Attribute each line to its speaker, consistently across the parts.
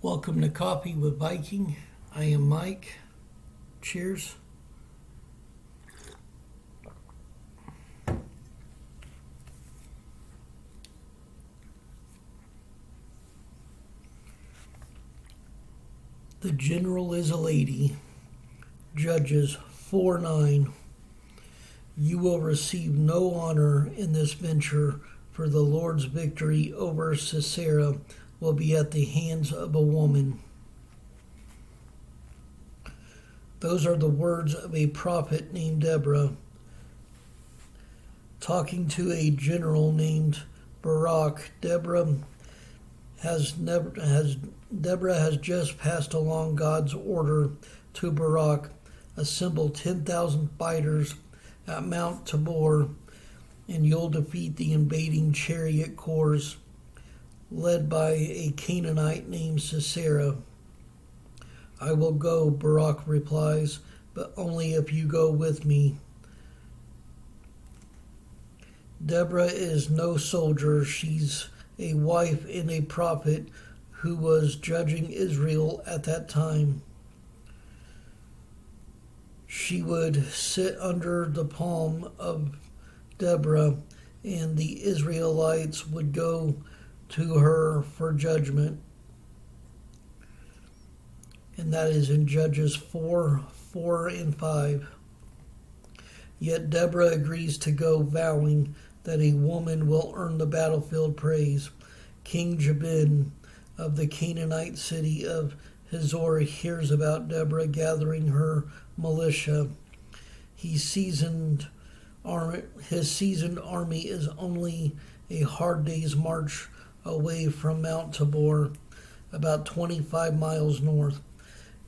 Speaker 1: Welcome to Coffee with Viking. I am Mike. Cheers. The general is a lady. Judges 4:9. You will receive no honor in this venture, for the Lord's victory over Sisera will be at the hands of a woman. Those are the words of a prophet named Deborah, talking to a general named Barak. Deborah has just passed along God's order to Barak: assemble 10,000 fighters at Mount Tabor, and you'll defeat the invading chariot corps led by a Canaanite named Sisera. I will go, Barak replies, but only if you go with me. Deborah is no soldier. She's a wife and a prophet who was judging Israel at that time. She would sit under the palm of Deborah, and the Israelites would go to her for judgment. And that is in Judges 4 and 5. Yet Deborah agrees to go, vowing that a woman will earn the battlefield praise. King Jabin of the Canaanite city of Hazor hears about Deborah gathering her militia. His seasoned army is only a hard day's march away from Mount Tabor, about 25 miles north.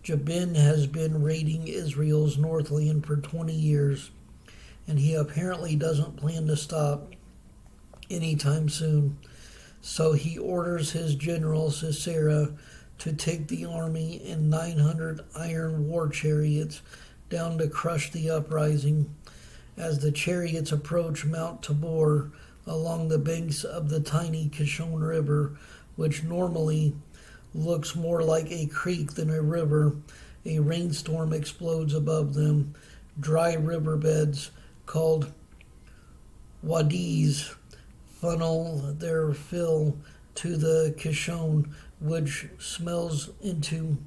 Speaker 1: Jabin has been raiding Israel's northland for 20 years, and he apparently doesn't plan to stop anytime soon. So he orders his general Sisera to take the army and 900 iron war chariots down to crush the uprising. As the chariots approach Mount Tabor along the banks of the tiny Kishon River, which normally looks more like a creek than a river, a rainstorm explodes above them. Dry riverbeds called wadis funnel their fill to the Kishon, which swells into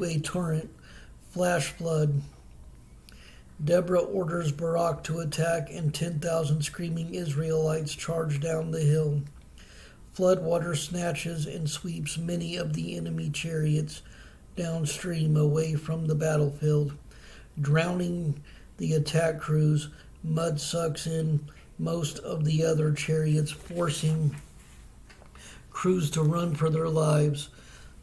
Speaker 1: a torrent, flash flood. Deborah orders Barak to attack, and 10,000 screaming Israelites charge down the hill. Floodwater snatches and sweeps many of the enemy chariots downstream away from the battlefield, drowning the attack crews. Mud sucks in most of the other chariots, forcing crews to run for their lives.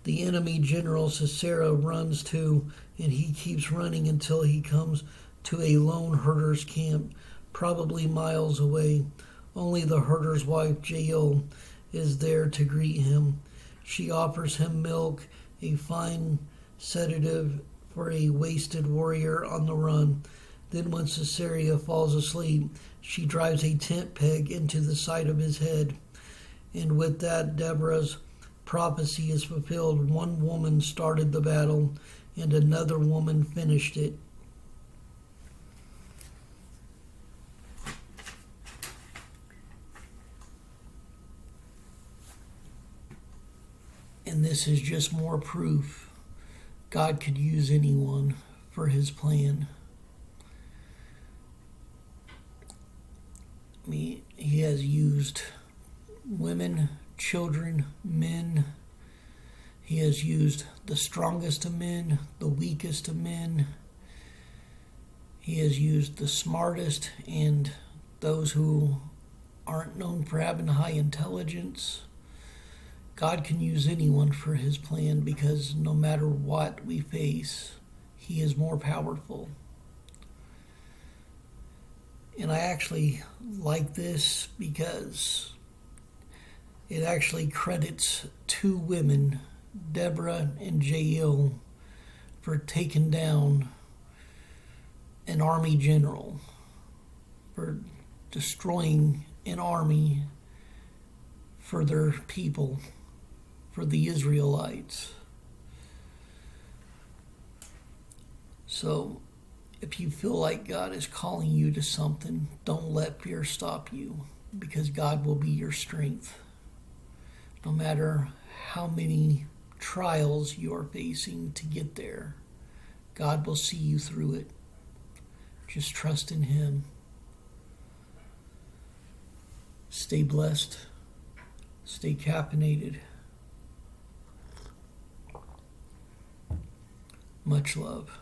Speaker 1: The enemy general Sisera runs too, and he keeps running until he comes to a lone herder's camp, probably miles away. Only the herder's wife, Jael, is there to greet him. She offers him milk, a fine sedative for a wasted warrior on the run. Then when Sisera falls asleep, she drives a tent peg into the side of his head. And with that, Deborah's prophecy is fulfilled. One woman started the battle, and another woman finished it. And this is just more proof God could use anyone for his plan. He has used women, children, men. He has used the strongest of men, the weakest of men. He has used the smartest and those who aren't known for having high intelligence. God can use anyone for his plan, because no matter what we face, he is more powerful. And I actually like this because it actually credits two women, Deborah and Jael, for taking down an army general, for destroying an army for their people, for the Israelites. So if you feel like God is calling you to something, don't let fear stop you, because God will be your strength. No matter how many trials you are facing to get there, God will see you through it. Just trust in Him. Stay blessed. Stay caffeinated. Much love.